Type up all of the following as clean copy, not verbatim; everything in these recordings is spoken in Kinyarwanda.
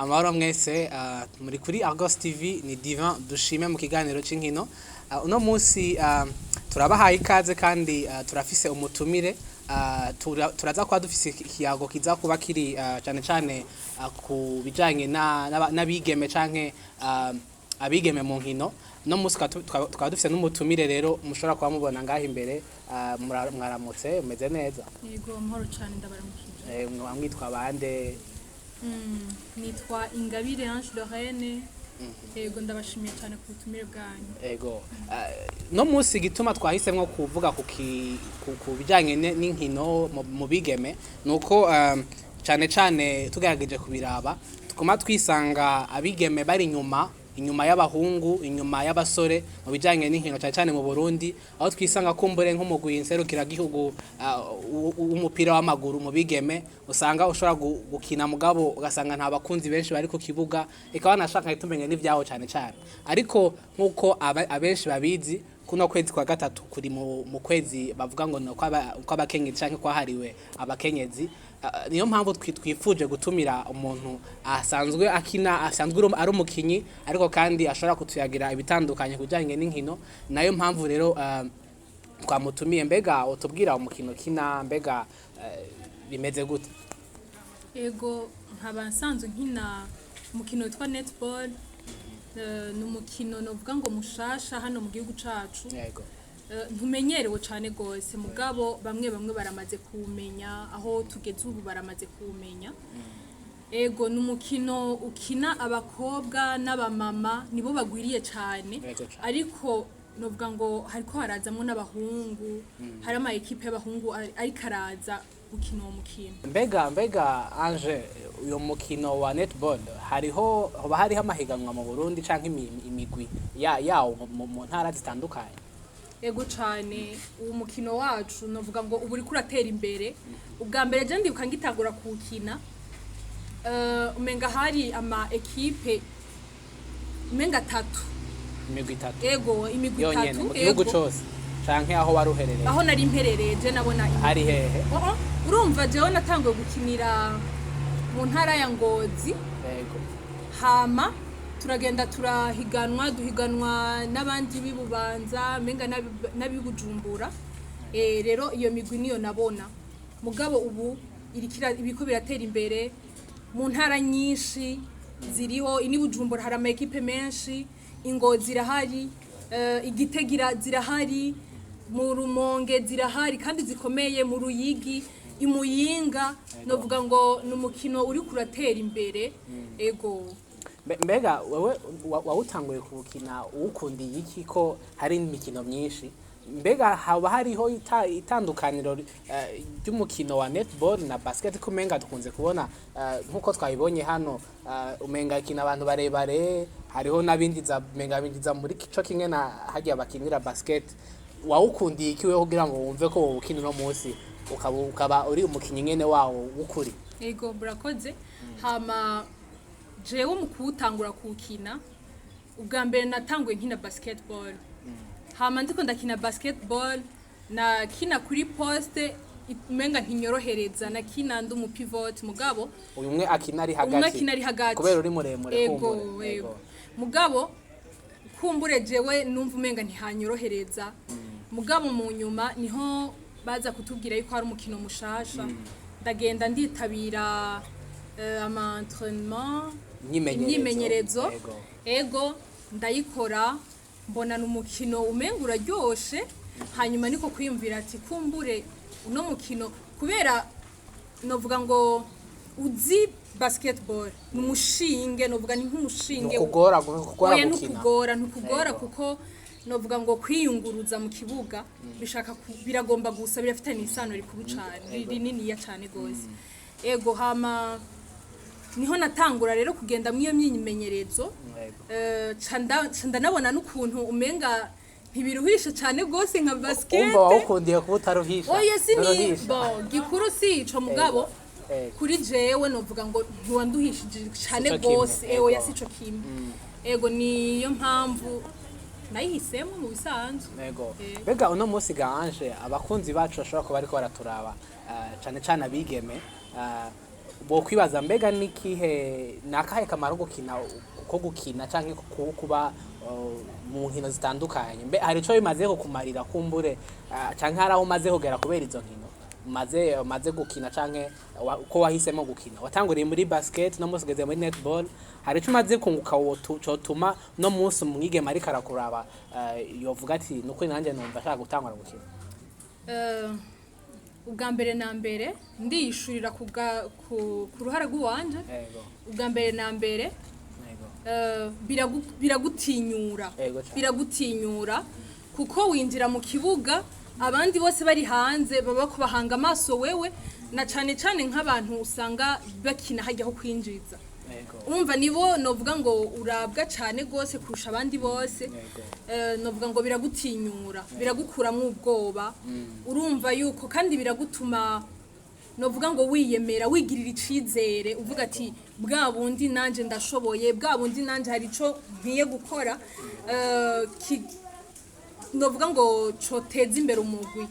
Amahoro mwese muri kuri Argos TV ni Divin dushime mu kiganiro cy'inkino. Uno munsi turabahaye ikaze kandi turafise umutumire turaza kwa dufise ikiyago kiza kuba kiri cyane cyane ku bijanye n'abigeme canke abigeme mu nkino. No munsi twaba dufise n'umutumire rero mushobora kuba mubona ngaho imbere mwaramutse umeze neza. Yego amahoro cyane ndabaramukije. Mwitwa bande? Nitwa Ingabire Ange Lorraine. Yego ndabashimiye cyane ku butumire bwanyu. Yego no munsi gituma twahisemwe kuvuga ku bijanye n'inkino mu bigeme nuko cyane cyane tugerageje kubiraba tukoma twisanga abigeme bari inyuma y'abahungu inyuma y'abasore mu bijanye n'inkino cyane cyane mu Burundi aho twisanga kumbure nk'umugwi nserukira gihugu umupira w'amaguru mu bigeme usanga ushobora gukina mugabo ugasanga nta bakunzi benshi bari ku kibuga ikaba nashaka itumenye n'ivyaho cyane cyane ariko nkuko abenshi babizi kuno kwezi kwa gatatu kuri mu kwezi bavuga ngo no kwa abakenyezi canke kwahariwe abakenyezi niyo mpamvu twifuje gutumira umuntu asanzwe ari umukinyi ariko kandi ashobora kutuyagira ibitandukanye kujanye n'inkino nayo mpamvu rero twamutumiye. Mbega utubwira umukino kina mbega bimeze gute? Yego nkaba nsanzwe nkina umukino witwa netball. Ni umukino novuga ngo mushasha hano mu gihugu cacu. Yego ntumenyerewe cyane gose mugabo bamwe baramaze kumenya aho tugeze ubu baramaze kumenya. Ego numukino ukina abakobwa n'abamama nibo bagwiriye cyane ariko novuga ngo hariko harazamwe n'abahungu hari ama equipe y'abahungu ari karaza gukina uwo mukino. Mbega Ange uyo mukino wa netball hariho amahiganwa mu Burundi canke imigwi yawo mu ntara zitandukanye? Ego cyane uwo mukino wacu novuga ngo ubu uri kuratera imbere. Ubwa mbere je ndibuka ngitagura kuwukina umenga hari ama equipe umenga 3 imigwi 3. Ego imigwi 3 mu gihugu cose canke aho waruherereye? Aho nari mperereye je nabona hari hehe? Urumva jewe natanguye gukinira mu ntara ya Ngozi. Yego hama turagenda duhiganwa n'abandi bibubanza menga nabibujumbura. Rero iyo migwi niyo nabona mugabo ubu ibiko biratera imbere mu ntara nyinshi ziriho ini Bujumbura hari ama equipe menshi, Ingozi irahari, Igitega zirahari, mu Rumonge zirahari kandi zikomeye, mu Ruyigi, Imuyinga. Novuga ngo numukino uri kuratera imbere. Ego Mbega wewe wawutanguye kubukina ukundiye iki ko hari imikino myinshi? Mbega haba hariho itandukaniro ry'umukino wa netball na basket kumenga dukunze kubona nkuko twabibonye hano umenga ikina abantu barebare hariho nabindi binjiza muri kico kimwe na hagiye abakinira basket. Wawukundiye iki wewe kugira ngo wumve ko wukina no munsi ukaba uri umukinyi nyene wawo ukuri? Ego burakoze. Hama jewe mu kuwutangura kuwukina ubwa mbere natanguye nkina basketball. Hama ndiko ndakina basketball na kina kuri poste umenga ntinyorohereza na kina ndu mu pivot mugabo umwe akina ari hagati kubera uri muremure kumbure. Ego mugabo kumbure jewe numva umenga ntihanyorohereza mugabo mu nyuma niho baza kutubwira yuko hari umukino mushasha. Ndagenda nditabira ama entraînement imyimenyerezo. Ego ndayikora mbona numukino umenga uraryoshe hanyuma niko kwiyumvira ati kumbure uno mukino kubera novuga ngo uzi basketball numushinge novuga ni nk'umushinge ntukugora kuko novuga ngo kwiyunguruza mu kibuga bishaka biragomba gusa birafite n'isano rikuru cyane rinini ya cyane gose. Ego hama niho natangura rero kugenda mwiyo myimenyerezo. Canda nabona n'ukuntu umenga ntibiruhisha cyane gose nka basket. Umva wawukundiye kuba utaruhisha? Oya sini gikuru si ico mugabo kuri jewe novuga ngo ntiwanduhishije cyane gose. Oya sico kimwe. Ego niyo mpamvu nayihisemo mu bisanzwe. Yego mbega uno munsi Ange abakunzi bacu bashobora kuba ariko baraturaba cyane abigeme bo kwibaza mbega nikihe nakahe kamaro gukina ko gukina canke kuba mu nkino zitandukanye mbe hari ico bimaze ko kumarira kumbure canke haraho umaze kugera kubera izo nkino maze gukina canke ko wahisemo gukina watanguriye muri basket no musigeze muri netball hari ico umaze kunguka cotuma no munsi umwigeme ariko arakuraba yovuga ati nuko nanje numva ashaka gutangura gukina ubwa mbere na mbere ndiyishurira ku ruhara rw'uwanje ubwa mbere na mbere biragutinyura kuko winjira mu kibuga abandi bose bari hanze baba kubahanga amaso wewe na cane cane nk'abantu usanga bakina hajyaho kwinjiza umva nibo novuga ngo urabwa cane gose kurusha abandi bose novuga ngo biragutinyura biragukuramwo ubwoba urumva yuko kandi biragutuma novuga ngo wiyemera wigirira icizere uvuga ati bwa bundi nanje ndashoboye bwa bundi nanje hari ico nkiye gukora novuga ngo coteza imbere umugwi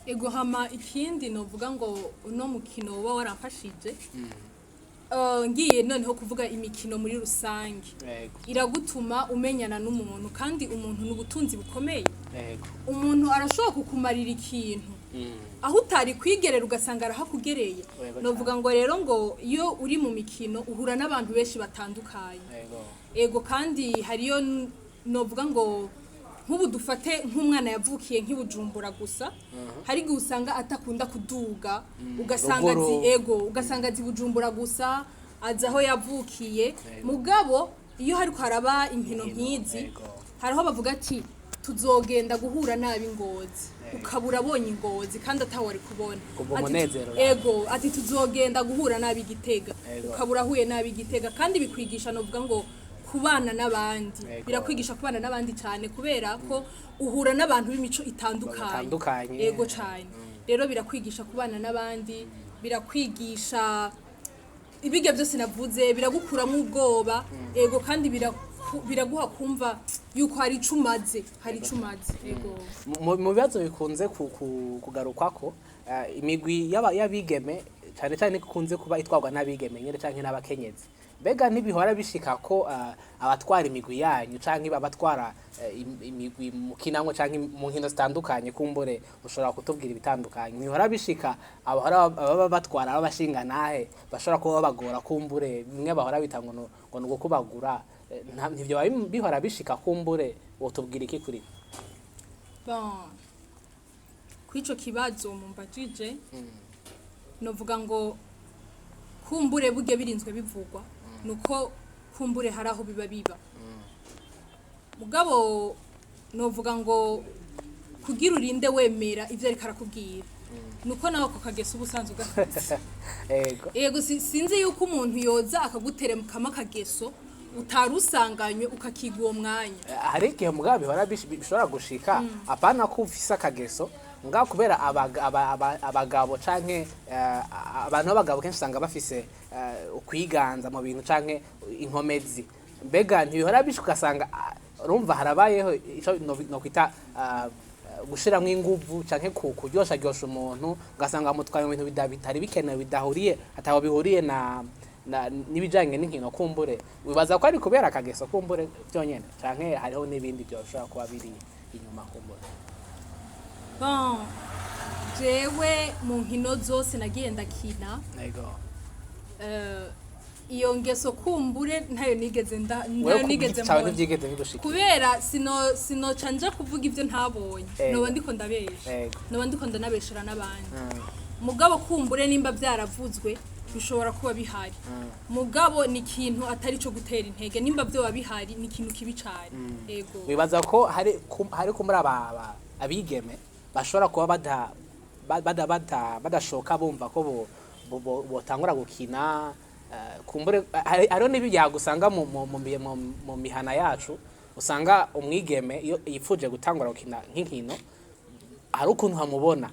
ego hama ikindi novuga ngo uno mukino uba waramfashije ngiye noneho kuvuga imikino muri rusange iragutuma umenyana n'umuntu kandi umuntu n'ubutunzi bukomeye umuntu arashobora kukumarira ikintu aho utari kwigerera ugasanga arahakugereye novuga ngo rero ngo iyo uri mu mikino uhura n'abantu benshi batandukanye ego kandi hariyo novuga ngo nk'ubu dufate nk'umwana yavukiye nk'ibujumbura gusa hari igihe usanga atakunda kuduga ugasanga azi bujumbura gusa azi aho yavukiye mugabo iyo hariko haraba inkino nk'izi hariho bavuga ati tuzogenda guhura nabi Ngozi ukabura abonye Ngozi kandi atawari kubona ati tuzogenda guhura nabi Gitega ukabura huye nabi Gitega kandi bikwigisha novuga ngo kubana n'abandi birakwigisha kubana n'abandi cyane kubera ko uhura n'abantu b'imico itandukanye ego cyane rero birakwigisha kubana n'abandi birakwigisha ibige byose navuze biragukuramo ubwoba ego kandi biraguha kumva yuko hari icumaze ego mu bibazo bikunze kugarukwako imigwi y'abigeme cyane cyane ikunze kuba itwarwa n'abigeme nyine canke n'abakenyezi Mbega ntibihora bishika ko abatwara imigwi yanyu canke abatwara imigwi mukinango canke mu nkino zitandukanye kumbure ushobora kutubwira ibitandukanye ntibihora bishika abahora batwara abashinga nahe bashobora kuba bagora kumbure bimwe bahora bitango ngo nugukubagura ntivyo bihora bishika kumbure wotubwira iki kuri kwico kibazo mumbajije novuga ngo kumbure buge birinzwe bivugwa nuko kumbure haraho biba mugabo novuga ngo kugira urinde wemera ivyo ariko arakubwira nuko nawe ko kagesa ubusanzwe ugafite ego sinzi yuko umuntu yoza akaguteremukamo akageso utarusanganywe ukakiga uwo mwanya hari igihe mugabo bihora bishobora gushika apana ko ufise akageso nga kubera abagabo canke abantu b'abagabo kenshi usanga bafise ukwiganza mu bintu canke inkomezi mbega ntibihora bishuka ugasanga urumva harabayeho ico no kwita gushiramwo inguvu canke kuryosha umuntu ugasanga mutwaye mu bintu bitari bikenewe bidahuriye ataho bihuriye n'ibijanye n'inkino kumbure wibaza ko ari kubera akageso kumbure byonyene canke hariho n'ibindi byoshobora kuba biri inyuma kumbure jewe mu nkino zose nagiye ndakina iyo ngeso kumbure ntayo nigeze mbona kubera sino canja kuvuga ivyo ntabonye noba ndiko ndanabeshera n'abandi mugabo kumbure nimba byaravuzwe bishobora kuba bihari mugabo ni ikintu atari cyo gutera intege nimba byo bihari ni ikintu kibi cyane yego wibaza ko hari kumura abigeme bashobora kuba badashoka bumva ko botangura gukina kumbure hariho n'ibi byagusanga mu mihana yacu usanga umwigeme iyo yipfuje gutangura gukina nk'inkino hari ukuntu hamubona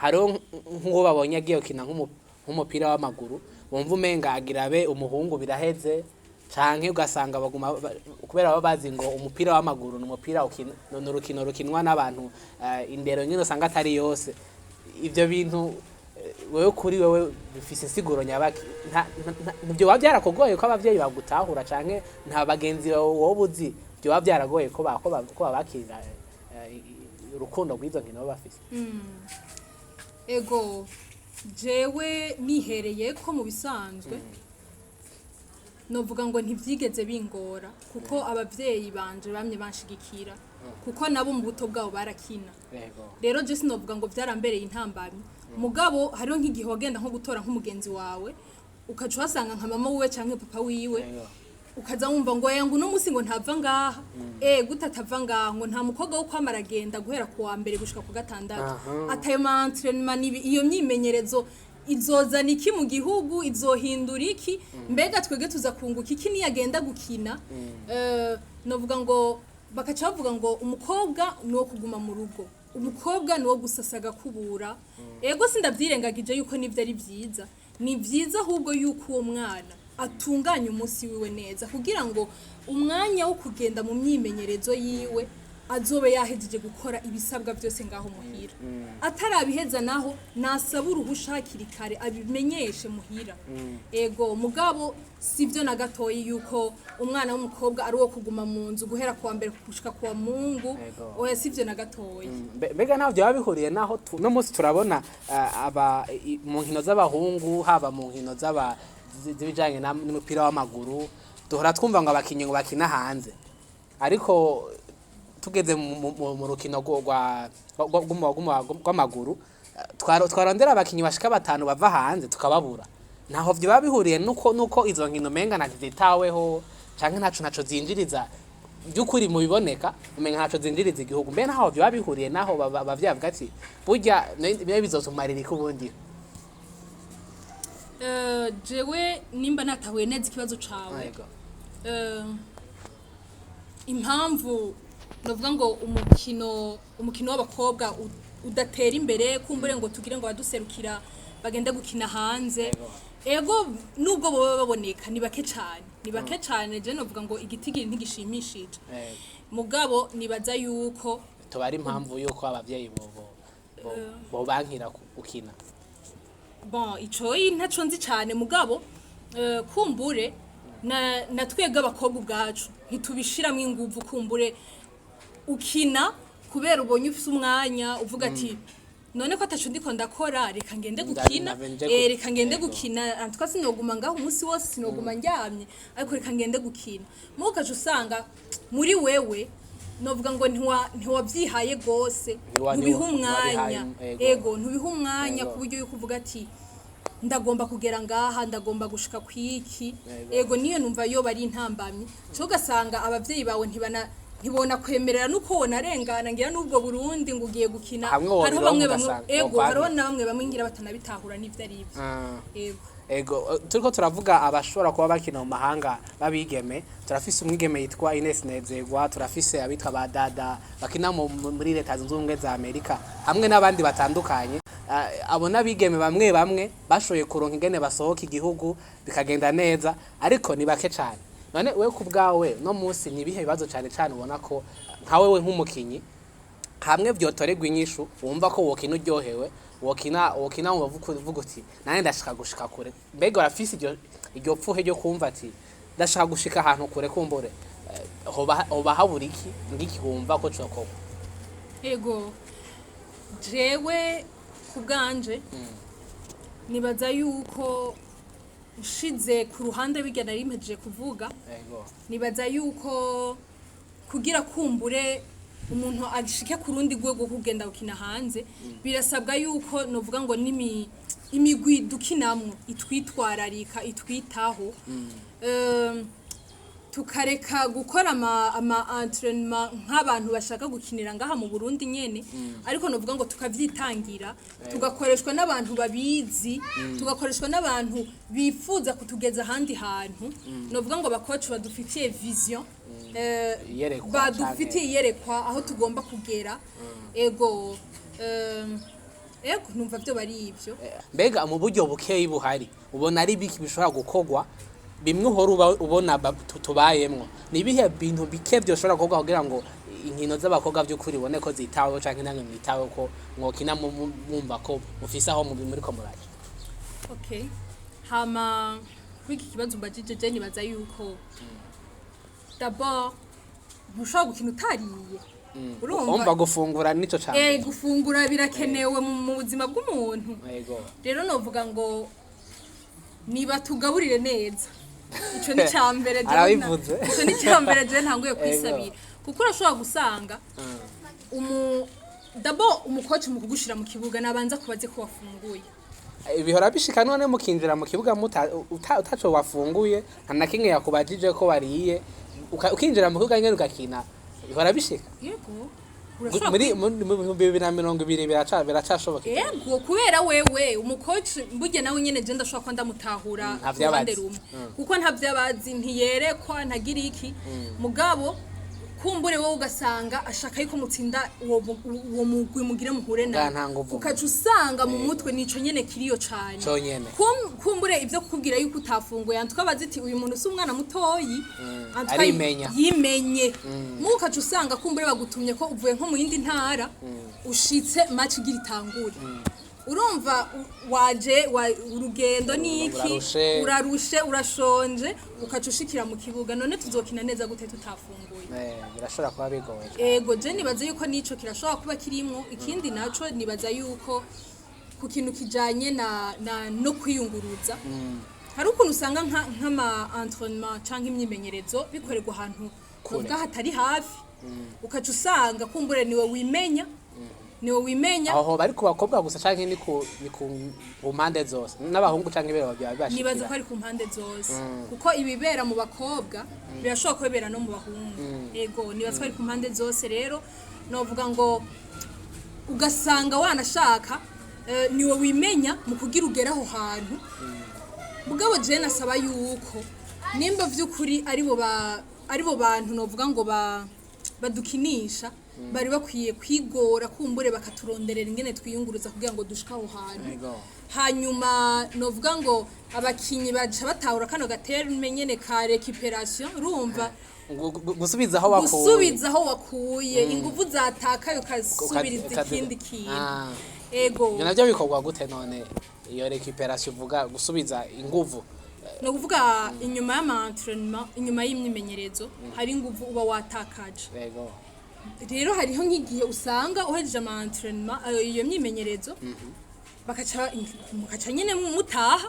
hariho nk'uwo babonye agiye gukina nk'umupira w'amaguru bumva umenga agira abe umuhungu biraheze canke ugasanga baguma kubera baba bazi ngo umupira w'amaguru n'umupira n'urukino rukinwa n'abantu indero nyine usanga atari yose ivyo bintu wewe kuri wewe bifise insiguro nyabaki nibyo waba byarakugoye ko abavyeyi bagutahura canke nta bagenzi wowe uzi byo waba byaragoye ko babakira urukundo rw'izo nkino bafise ego jewe nihereye ko mu bisanzwe novuga ngo ntivyigeze bingora kuko abavyeyi banje bamye banshigikira kuko nabo mu buto bwabo barakina rero je sinovuga ngo vyarambereye intambamyi mugabo hariho nk'igihe wagenda nko gutora nk'umugenzi wawe ukaca uhasanga nka mama wiwe canke papa wiwe ukaza wumva ngo yangu no musi ngo ntava ngaha gute atava ngaha ngo nta mukobwa wo kwamara agenda guhera ku wa mbere gushika ku gatandatu atayo ma entraînement iyo myimenyerezo izozana iki mu gihugu izohindura iki mbega twege tuza kunguka iki niyagenda gukina novuga ngo bakaca bavuga ngo umukobwa niwo kuguma mu rugo umukobwa niwo gusasaga kubura ego sindavyirengagije yuko nivyo ari vyiza ni vyiza ahubwo yuko uwo mwana atunganya umunsi wiwe neza kugira ngo umwanya wo kugenda mu myimenyerezo yiwe azobe yahejeje gukora ibisabwa byose ngaho muhira atarabiheza naho nasaba uruhusha hakiri kare abimenyeshe muhira ego mugabo sivyo na gatoyi yuko umwana w'umukobwa ari wo kuguma mu nzu guhera kuwa mbere gushika kuwa Mungu oya sivyo na gatoyi mbega navyo babihuriye naho no munsi turabona aba mu nkino z'abahungu haba mu nkino z'ibijanye n'umupira w'amaguru duhora twumva ngo abakinyi ngo bakina hanze ariko tugeze mu rukino rw'amaguru twarondera abakinyi bashika batanu bava hanze tukababura naho vyo babihuriye nuko izo nkino menga ntazitaweho canke ntaco zinjiriza by'ukuri mu biboneka umenga ntaco zinjiriza igihugu mbe naho vyo babihuriye naho bavyavuga ati burya bibe bizotumarira ikubundi jewe nimba natahuye neza ikibazo cawe impamvu novuga ngo umukino w'abakobwa udatera imbere kumbure ngo tugire ngo baduserukira bagende gukina hanze ego nubwo boba baboneka ni bake cyane je novuga ngo igitigiri ntigishimishije mugabo nibaza yuko tubari impamvu yuko abavyeyi bo bankira gukina bon ico ntaco nzi cyane mugabo kumbure na twebwe abakobwa ubwacu ntitubishiramwe inguvu kumbure ukina kubera ubonye ufise umwanya uvuga ati none ko ataco ndiko ndakora reka ngende gukina reka ngende gukina antwa sinoguma ngaho umunsi wose sinoguma njyamye ariko reka ngende gukina mukaje usanga muri wewe novuga ngo ntiwabyihaye gose ntubiha umwanya ego ntubiha umwanya kuburyo yuko uvuga ati ndagomba kugera ngaha ndagomba gushika kwiki ego niyo numva yo bari intambamye cyo gasanga abavyeyi bawe ntibona kwemerera nuko wonarengana ngira nubwo Burundi ngo ugiye gukina hariho bamwe ego hariho na bamwe ngira batanabitahura n'ivyo ari ivyo ego turiko turavuga abashobora kuba bakina mu mahanga babigeme turafise umwigeme yitwa Ines Nezegwa turafise abitwa badada bakina muri leta zunze ubumwe za Amerika hamwe n'abandi batandukanye abona bigeme bamwe bashoye kuronka ingene basohoka igihugu bikagenda neza ariko ni bake cyane none wewe kubgawe no munsi ni bihe bibazo cyane ubona ko nka wewe nk'umukinyi hamwe byotoregwa inyishu wumva ko wokina uryohewe wokina mu bavuga uti nane ndashaka gushika kure mbega urafise iryo pfuhe ryo kumva ati ndashaka gushika ahantu kure kumbure hoba habura ngiki wumva ko cokoko ego jewe kubganje nibaza yuko ushize ku ruhande bigena rimejeje kuvuga nibaza yuko kugira kumbure umuntu agishike ku rundi rwego kugenda gukina hanze birasabwa yuko novuga ngo imigwi dukinamwe itwitwararika itwitaho tukareka gukora ama entraînement nk'abantu bashaka gukinira ngaha mu Burundi nyene ariko novuga ngo tukavyitangira tugakoreshwa n'abantu babizi tugakoreshwa n'abantu bifuza kutugeza handi hantu novuga ngo abakoci badufitiye vision badufitiye yerekwa aho tugomba kugera ego numva byo bari ivyo mbega mu buryo bukeyi buhari ubona ari biki bishobora gukogwa bimwe uhora ubona tubayemwo ni bihe bintu bike byoshobora gukorwa kugira ngo inkino z'abakobwa by'ukuri bone ko zitaweho canke nange mwitaweho ko mwokina mumva ko mufise aho muri ko muraje Okay. Hama kuri iki kibazo mbajije je nibaza yuko d'abord ntushobora gukina utariye. Urumva gufungura nico cyane. Gufungura birakenewe mu buzima bw'umuntu. Yego. Rero novuga ngo niba tugaburire neza. Ico ni cyambere Arabivuze. Ico ni cyambere je ntanguye kwisabira. Kuko urashobora gusanga d'abord umukoci mu kugushira mu kibuga nabanza kubaze ko wafunguye. Ibihora bishika none mukinjira mu kibuga utaco wafunguye nta kimwe yakubajije ko wariye ukinjira mu kibuga ngene ugakina bihora bishika. Yego. Muri 2020 biracashoboka. Yego kubera wewe umukoci mbuge nawe nyene je ndashobora ko ndamutahura ruhande rumwe kuko ntavyabazi ntiyerekwa ntagira iki mugabo kumbure wowe ugasanga ashaka yuko mutsinda uwo mugwi mugire muhure na ukaca usanga mu mutwe nico nyene kiriyo cane kumbure ivyo kukubwira yuko utafunguye antwabaza iti uyu muntu si umwana mutoyi yimenye mukaca usanga kumbure bagutumye ko uvuye nko mu yindi ntara ushitse match igira itangure urumva waje urugendo niki urarushe urashonje ukaca ushikira mu kibuga none tuzokina neza gute tutafunguye birashobora kuba bigoye. Ego je nibaza yuko nico kirashobora kuba kirimwo ikindi naco nibaza yuko ku kintu kijanye no kwiyunguruza hari ukuntu usanga nk'ama entraînement canke imyimenyerezo bikorerwa ahantu kuvuga hatari hafi ukaca usanga kumbure niwe wimenya aho bari ku bakobwa gusa canke ni ku mpande zose n'abahungu canke bero bashika nibaza ko ari ku mpande zose kuko ibibera mu bakobwa birashobora kubera no mu bahungu ego nibaza ko ari ku mpande zose rero novuga ngo ugasanga wanashaka niwe wimenya mu kugira ugera aho hantu mugabo je nasaba yuko nimba vy'ukuri aribo bantu novuga ngo badukinisha bari bakwiye kwigora kumbure bakaturonderera ingene twiyunguruza kugira ngo dushika aho hantu hanyuma novuga ngo abakinyi baje batahura kano gaterme nyene ka récupération urumva gusubiza aho wakuye inguvu zatakaye ukasubiriza ikindi kintu ego navyo bikorwa gute none iyo récupération uvuga gusubiza inguvu no kuvuga inyuma y'ama-entraînement inyuma y'imyimenyerezo hari inguvu uba watakaje rero hariho nk'igihe usanga uhejeje ama-entraînement iyo myimenyerezo bakaca nyene mutaha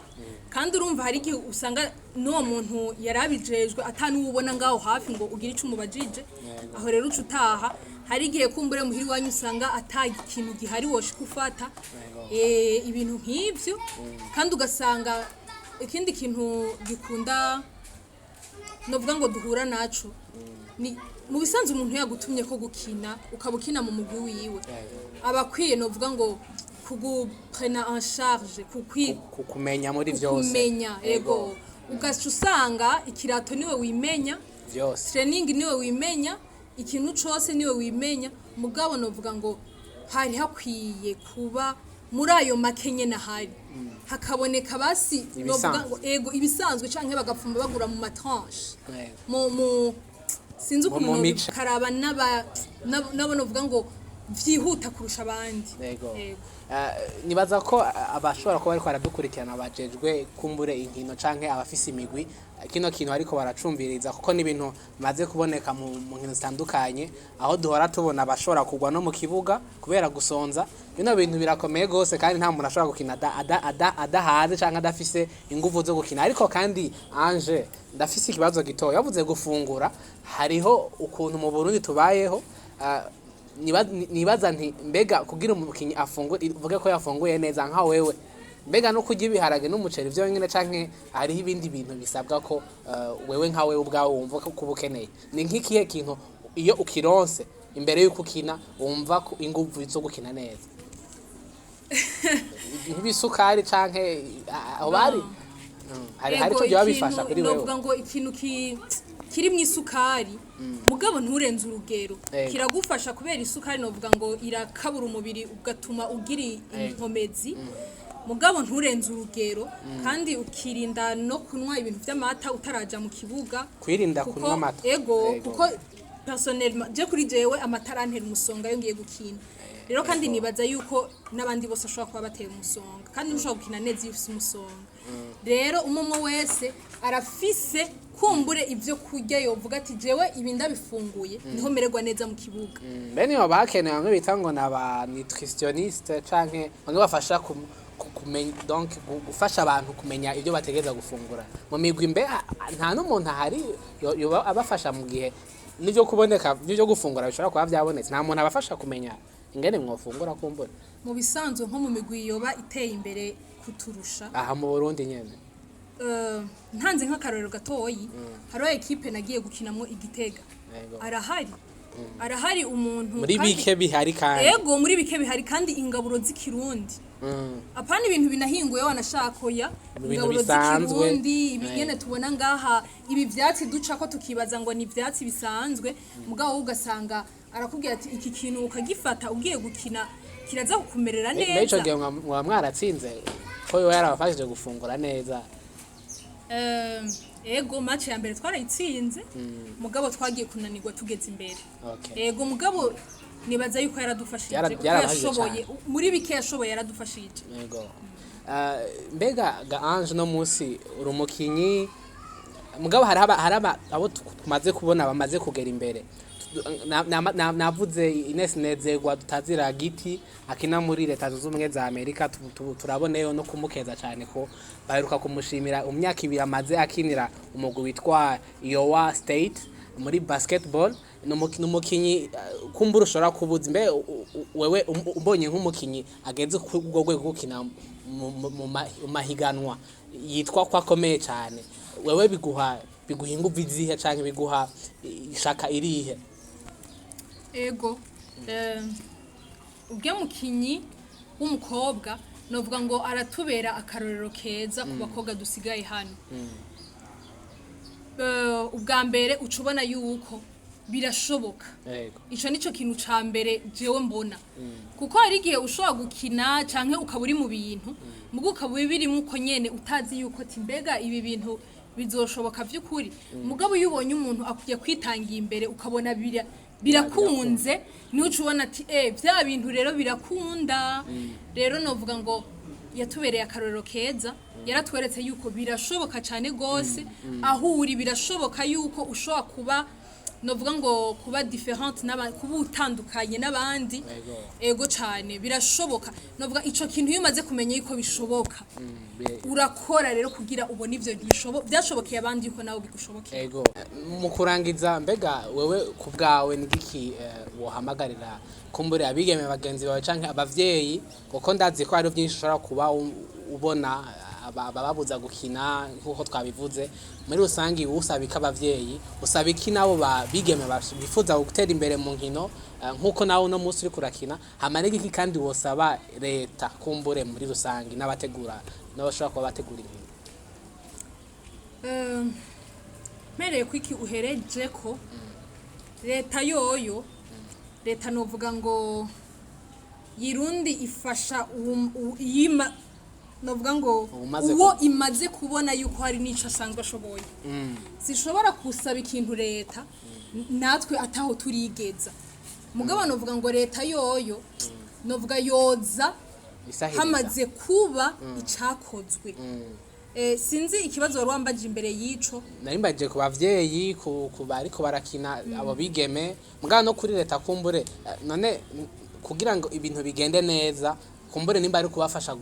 kandi urumva hari igihe usanga n'uwo muntu yarabijejwe atanuwubona ngaho hafi ngo ugire ico umubajije aho rero uca utaha hari igihe kumbure muhiri wanyu usanga atagi ikintu gihari woshika ufata ibintu nk'ivyo kandi ugasanga ikindi kintu gikunda novuga ngo duhura naco ni mu bisanzwe umuntu yagutumye ko gukina ukabukina mu mugwi wiwe abakwiye novuga ngo kuguprena en charge kumenya muri vyose kumenya ego ugaca usanga ikirato niwe wimenya vyose training niwe wimenya ikintu cose niwe wimenya mugabo novuga ngo hari hakwiye kuba muri ayo makenye nahari hakaboneka basi novuga ngo ego ibisanzwe canke bagapfumba bagura mu matranche mu sinzi ukuntu karaba nabo novuga ngo vyihuta kurusha abandi ego nibaza ko abashobora kuba ariko baradukurikirana bajejwe kumbure inkino canke abafise imigwi kino kintu ariko baracumbiriza kuko ni ibintu maze kuboneka mu nkino zitandukanye aho duhora tubona abashobora kugwa no mu kibuga kubera gusonza bino bintu birakomeye gose kandi nta muntu ashobora gukina adahaze canke adafise inguvu zo gukina ariko kandi Ange ndafise ikibazo gitoya yavuze gufungura hariho ukuntu mu Burundi tubayeho nibaza nti mbega kugira umukinyi afungure uvuge ko yafunguye neza nka wewe mbega no kurya ibiharage n'umuceri vyo nyine canke hariho ibindi bintu bisabwa ko wewe nka wewe ubwawe wumva ko kubukeneye ni nk'ikihe kintu iyo ukironse imbere yuko ukina wumva ko inguvu zo gukina neza nk'ibisukari canke aho bari hari cyo byo bifasha kuri wewe novuga ngo ikintu kiri mu isukari mugabo nturenze urugero kiragufasha kubera isukari novuga ngo irakabura umubiri ugatuma ugira inkomezi mugabo nturenze urugero kandi ukirinda no kunywa ibintu by'amata utaraja mu kibuga kwirinda kunywa amata ego kuko personnellement je kuri jewe amata arantera umusonga yo ngiye gukina rero kandi nibaza yuko n'abandi bose ashobora kuba bateye umusonga kandi ntushobora gukina neza iyo ufise umusonga rero umwe wese arafise kumbure ivyo kurya yovuga ati jewe ibi ndabifunguye niho mererwa neza mu kibuga bene yo bakeneye bamwe bita ngo naba nutritionniste canke bamwe bafasha kumenya donc gufasha abantu kumenya ibyo bategeza gufungura mu migwi mbe nta n'umuntu ahari abafasha mu gihe nivyo kuboneka byo gufungura bishobora kuba byabonetse nta muntu abafasha kumenya ingene mwofungura kumbura mu bisanzwe nko mu migwi yoba iteye imbere kuturusha aha mu Burundi nyene ntanze nk'akarorero gatoyi hariho ekipe nagiye gukinamwo igitega arahari umuntu muri bike bihari kandi yego muri bike bihari kandi ingaburo z'ikirundi apana ibintu binahinguye wanashakoya ingaburo z'ikirundi ibigene tubona ngaha ibi vyatsi duca ko tukibaza ngo ni vyatsi bisanzwe mugabo ugasanga arakubwira ati iki kintu ukagifata ugiye gukina kiraza kukumerera neza Mecho gihe mwaratsinze ko yo yarabafashije gufungura neza ego match ya mbere twarayitsinze mugabo twagiye kunanirwa tugeze imbere ego mugabo nibaza yuko yaradufashije yashoboye muri bike yashoboye yaradufashije yego mbega ga Ange no musi urumukinyi mugabo haraba abo tumaze kubona bamaze kugera imbere navuze Ines Nezerwa tutazira giti akina muri leta zunze ubumwe za Amerika turaboneyo no kumukeza cyane ko baheruka kumushimira umyaka 2 amaze akinira umugwi witwa Iowa State muri basketball numukinyi kumbura ushobora kubuza mbe wewe ubonye nk'umukinyi ageze ku rwego gukina mu mahiganwa yitwa kwa komeye cyane wewe biguha ingufu izihe canke biguha ishaka irihe ego ubwe mukinyi w'umukobwa novuga ngo aratubera akarorero keza ku bakobwa dusigaye hano ubwa mbere ucubona yuko birashoboka ico nico kintu ca mbere jewe mbona kuko hari igihe ushobora gukina canke ukaba uri mu bintu mugo ukaba birimo uko nyene utazi yuko ati mbega ibi bintu bizoshoboka vy'ukuri mugabo yubonye umuntu akuye kwitangira imbere ukabona birakunze niho ucubona ati vya bintu rero birakunda rero novuga ngo yatubereye akarorero keza yaratweretse yuko birashoboka cyane gose aho uri birashoboka yuko ushobora kuba novuga ngo kuba different kuba utandukanye n'abandi ego cyane birashoboka novuga ico kintu yumaze kumenya yuko bishoboka urakora rero kugira ubone ivyo byashobokeye abandi yuko nawe bigushobokeye ego mu kurangiza mbega wewe kubgawe nigiki wohamagarira kumbure abigeme bagenzi bawe canke abavyeyi kuko ndazi ko hari byinshi ushobora kuba ubona ababuza gukina nkuko twabivuze muri rusangi usabika abavyeyi usabiki nabo babigeme bifuza gutera imbere mu nkino nkuko nawo no musi uri kurakina hamarigiki kandi wosaba leta kumbure muri rusangi n'abategura n'abashaka kuba bategura inkino mereye kwiki uhereje ko leta yoyo leta novuga ngo yirundi ifasha yima novuga ngo uwo imaze kubona yuko hari nico asanzwe ashoboye zishobora kusaba ikintu leta natwe ataho turigeza mugabo novuga ngo leta yoyo novuga yoza hamaze kuba icakozwe sinzi ikibazo wari wambaje imbere yico narimbaje ku bavyeyi ku bariko barakina abo bigeme mugabo no kuri leta kumbure none kugira ngo ibintu bigende neza kumbure nimba ari kubafasha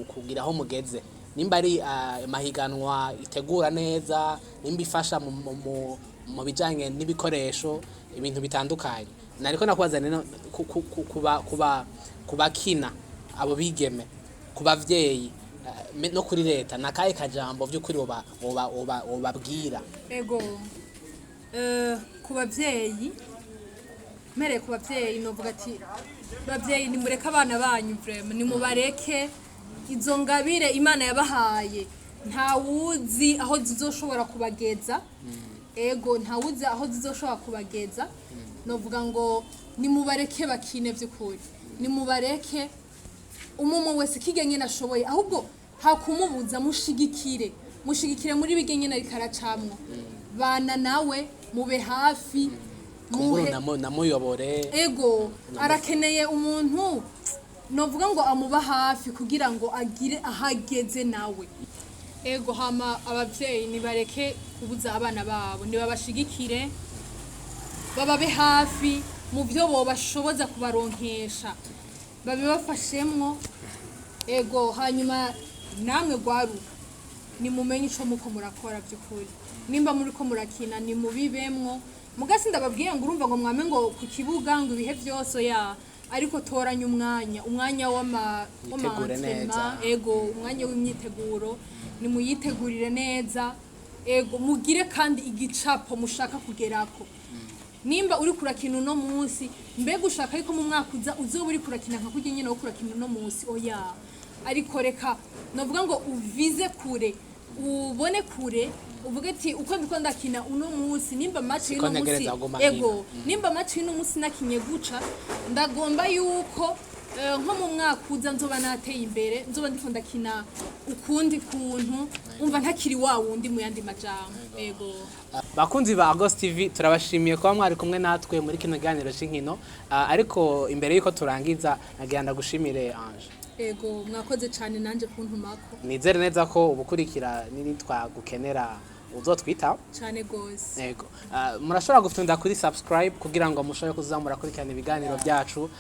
kugira aho mugeze nimba ari mahiganwa itegura neza nimba ifasha mu bijanye n'ibikoresho ibintu bitandukanye nariko nakubaza neno kubakina abo bigeme kubavyeyi no kuri leta nakaye kajambo vy'ukuri obabwira ego kubavyeyi mere kubavyeyi novuga ati bavyeyi nimureka abana banyu vraiment nimubareke izo ngabire Imana yabahaye nta wuzi aho zizoshobora kubageza ego nta wuzi aho zizoshobora kubageza novuga ngo nimubareke bakine vy'ukuri nimubareke umumwe wese kigenye nashoboye ahubwo hakumubuza mushigikire muri bigenye na rikaracamwo bana nawe mube hafi kumbura namuyobore ego arakeneye umuntu novuga ngo amuba hafi kugira ngo agire ahageze nawe ego hama abavyeyi nibareke kubuza abana babo nibabashigikire bababe hafi mu byo bobashoboza kubaronkesha babibafashemwo ego hanyuma namwe gwaruka nimumenye ico muko murakora by'ukuri nimba muri ko murakina nimubibemwo mugasi ndababwiye ngo urumva ngo mwame ngo ku kibuga ngo ibihe byose ya ariko toranya umwanya w'amatema ego umwanya w'imyiteguro nimuyitegurire neza ego mugire kandi igicapo mushaka kugerako nimba uri kurakina uno munsi mbega ushaka yuko mu mwaka uzoba uri kurakina nka kurya nyine wo kurakina uno munsi oya ariko reka novuga ngo uvize kure ubone kure uvuga ati uko ndiko ndakina uno munsi nimba match y'uno munsi ego nimba match y'uno munsi nakinye guca ndagomba yuko nko mu mwaka uza nzoba nateye imbere nzoba ndiko ndakina ukundi kuntu umva ntakiri wa wundi mu yandi majambo ego bakunzi ba Agos TV turabashimiye kuba mwari kumwe natwe muri kino kiganiro cy'inkino ariko imbere yuko turangiza nagenda gushimire Ange ego mwakoze cyane nanje kuntumako nizere neza ko ubukurikira nitwagukenera uzotwita cyane gose yego murashobora gufunda kuri subscribe kugira ngo mushobore kuzamura kurikirana ibiganiro byacu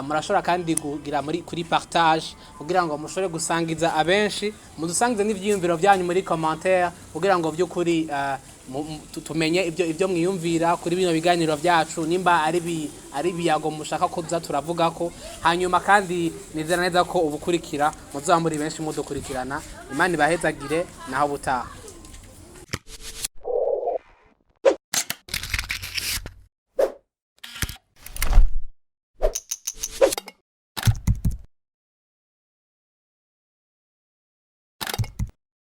murashobora kandi kugira kuri partage kugira ngo mushobore gusangiza abenshi mudusangize n'ivyiyumviro byanyu muri commentaire kugira ngo by'ukuri tumenye ibyo mwiyumvira kuri bino biganiro byacu nimba ari biyago mushaka ko turavuga ko hanyuma kandi nizera neza ko ubukurikira muzamuri benshi mudukurikirana imana ibahezagire naho butaha